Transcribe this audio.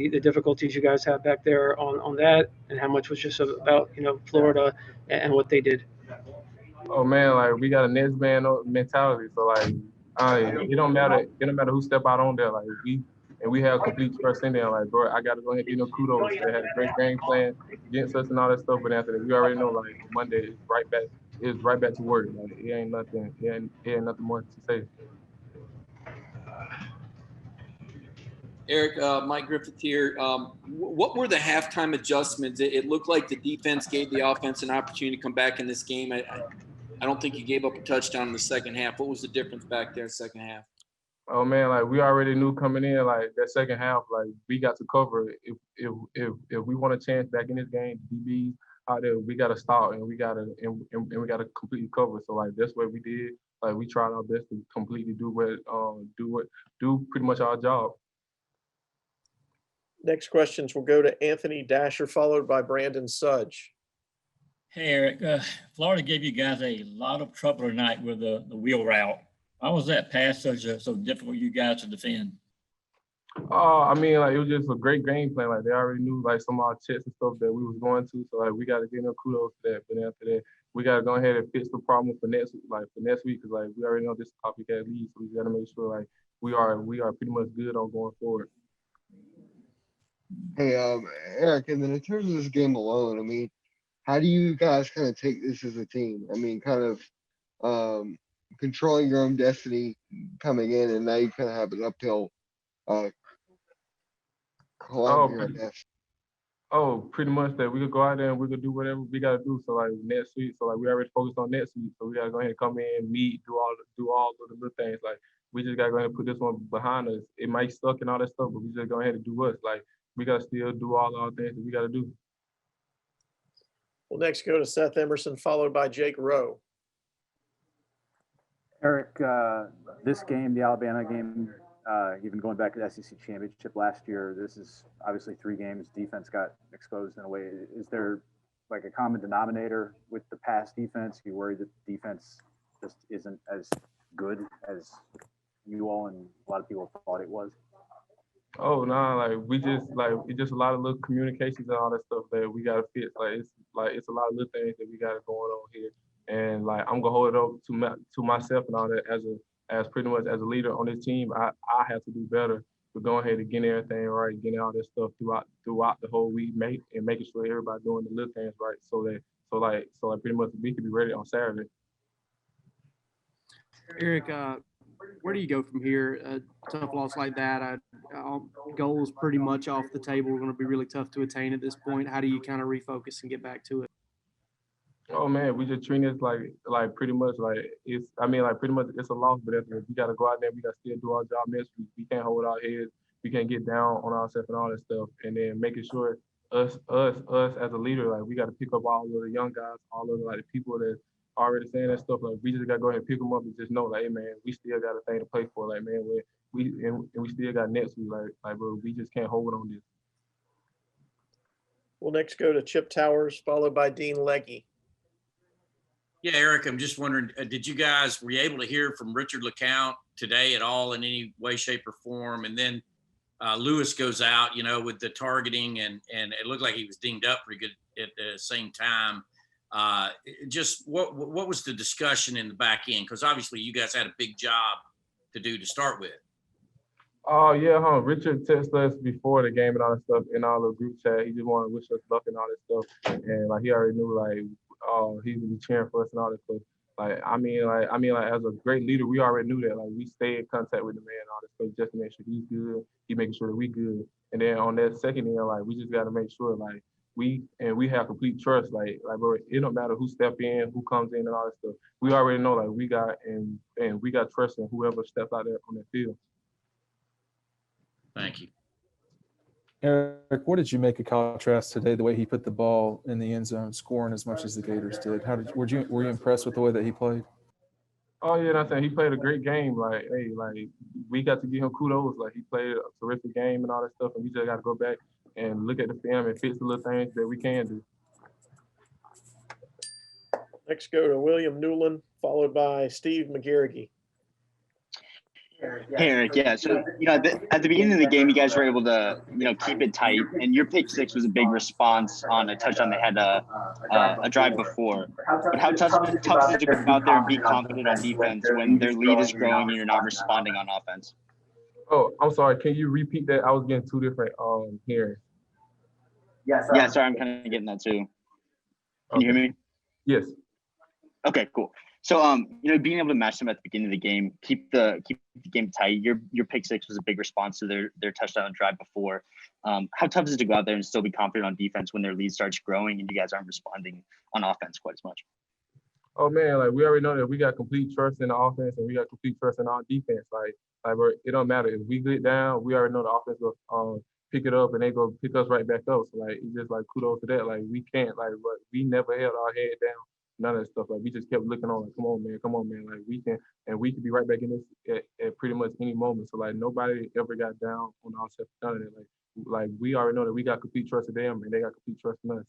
the difficulties you guys have back there on that, and how much was just about Florida and what they did. Oh man, like we got a next man mentality. So like, it don't matter. It don't matter who step out on there. Like we have complete trust in there. Like, bro, I got to go ahead and give them kudos. They had a great game plan against us and all that stuff. But after that, we already know like Monday is right back. It's right back to work. Like it ain't nothing. It ain't nothing more to say. Eric, Mike Griffith here. What were the halftime adjustments? It looked like the defense gave the offense an opportunity to come back in this game. I don't think you gave up a touchdown in the second half. What was the difference back there in the second half? Oh man, like we already knew coming in, like that second half, like we got to cover. If we want a chance back in this game, DBs out there, we got to start and we got to and we got to completely cover. So like that's what we did. Like we tried our best to completely do pretty much our job. Next questions will go to Anthony Dasher, followed by Brandon Sudge. Hey, Eric, Florida gave you guys a lot of trouble tonight with the wheel route. Why was that pass so difficult for you guys to defend? I mean, like it was just a great game plan. Like they already knew like some of our checks and stuff that we was going to. So like we got to give them kudos for that. But then after that, we got to go ahead and fix the problem for next week because like we already know this copycat lead. So we got to make sure like we are pretty much good on going forward. Hey, Eric, and then in terms of this game alone, I mean, how do you guys kind of take this as a team? I mean, kind of controlling your own destiny coming in, and now you kind of have an uphill climb here, I guess. Oh, pretty much that we could go out there and we could do whatever we gotta do. So like next week, so like we already focused on next week, so we gotta go ahead and come in, meet, do all of the little things. Like we just gotta go ahead and put this one behind us. It might suck and all that stuff, but we just go ahead and do us. Like we gotta still do all our things that we gotta do. We'll next go to Seth Emerson, followed by Jake Rowe. Eric, this game, the Alabama game, even going back to the SEC championship last year, this is obviously 3 games. Defense got exposed in a way. Is there like a common denominator with the past defense? You worry that defense just isn't as good as you all and a lot of people thought it was? Oh no, it's just a lot of little communications and all that stuff that we gotta fix. It's a lot of little things that we got going on here, and like I'm gonna hold it up to myself and all that as pretty much as a leader on this team. I have to do better with going ahead and getting everything right, getting all this stuff throughout the whole week, making sure everybody doing the little things right, so pretty much we can be ready on Saturday. Eric, where do you go from here? A tough loss like that, goals pretty much off the table. Going to be really tough to attain at this point. How do you kind of refocus and get back to it? Oh man, we just treat it like pretty much like pretty much it's a loss, but we gotta go out there, we gotta still do our job next week. We can't hold our heads, we can't get down on ourselves and all that stuff. And then making sure us as a leader, like we gotta pick up all of the young guys, all of the people that already saying that stuff. Like we just gotta go ahead and pick them up and just know, like, hey man, we still got a thing to play for. Like man, we still got next week. Like bro, we just can't hold on this. We'll next go to Chip Towers, followed by Dean Legge. Yeah, Eric, I'm just wondering, were you able to hear from Richard LeCount today at all in any way, shape, or form? And then Lewis goes out, with the targeting, and it looked like he was dinged up pretty good at the same time. Just what was the discussion in the back end? Because obviously you guys had a big job to do to start with. Oh yeah, Richard texted us before the game and all that stuff in all the group chat. He just wanted to wish us luck and all that stuff, and like he already knew he would be cheering for us and all that stuff. Like as a great leader, we already knew that. Like we stay in contact with the man and all that stuff just to make sure he's good. He making sure that we good. And then on that second end, like we just got to make sure like we have complete trust. Like bro, it don't matter who step in, who comes in, and all that stuff. We already know like we got trust in whoever steps out there on that field. Thank you. Eric, what did you make of Kyle Trask today? The way he put the ball in the end zone, scoring as much as the Gators did. Were you impressed with the way that he played? Oh yeah, that's saying he played a great game. Like, hey, like we got to give him kudos. Like he played a terrific game and all that stuff, and we just got to go back and look at the film and fix the little things that we can do. Next go to William Newland, followed by Steve McGarrigy. Hey, Eric. Yeah. So, at the beginning of the game, you guys were able to, keep it tight, and your pick six was a big response on a touchdown they had a drive before. But how tough is it to go out there and be confident on defense when their lead is growing and you're not responding on offense? Oh, I'm sorry. Can you repeat that? I was getting two different hearings. Yeah. Sorry, I'm kind of getting that too. Can you hear me? Yes. Okay, cool. So, being able to match them at the beginning of the game, keep the game tight. Your pick six was a big response to their touchdown drive before. How tough is it to go out there and still be confident on defense when their lead starts growing and you guys aren't responding on offense quite as much? Oh man, like we already know that we got complete trust in the offense and we got complete trust in our defense. Like it don't matter if we get down, we already know the offense will pick it up and they go pick us right back up. So like it's just like kudos to that. Like we can't but we never held our head down. None of that stuff. Like we just kept looking on, like, come on, man. Like we can be right back in this at pretty much any moment. So like nobody ever got down on ourselves. None of that. Like we already know that we got complete trust in them and they got complete trust in us.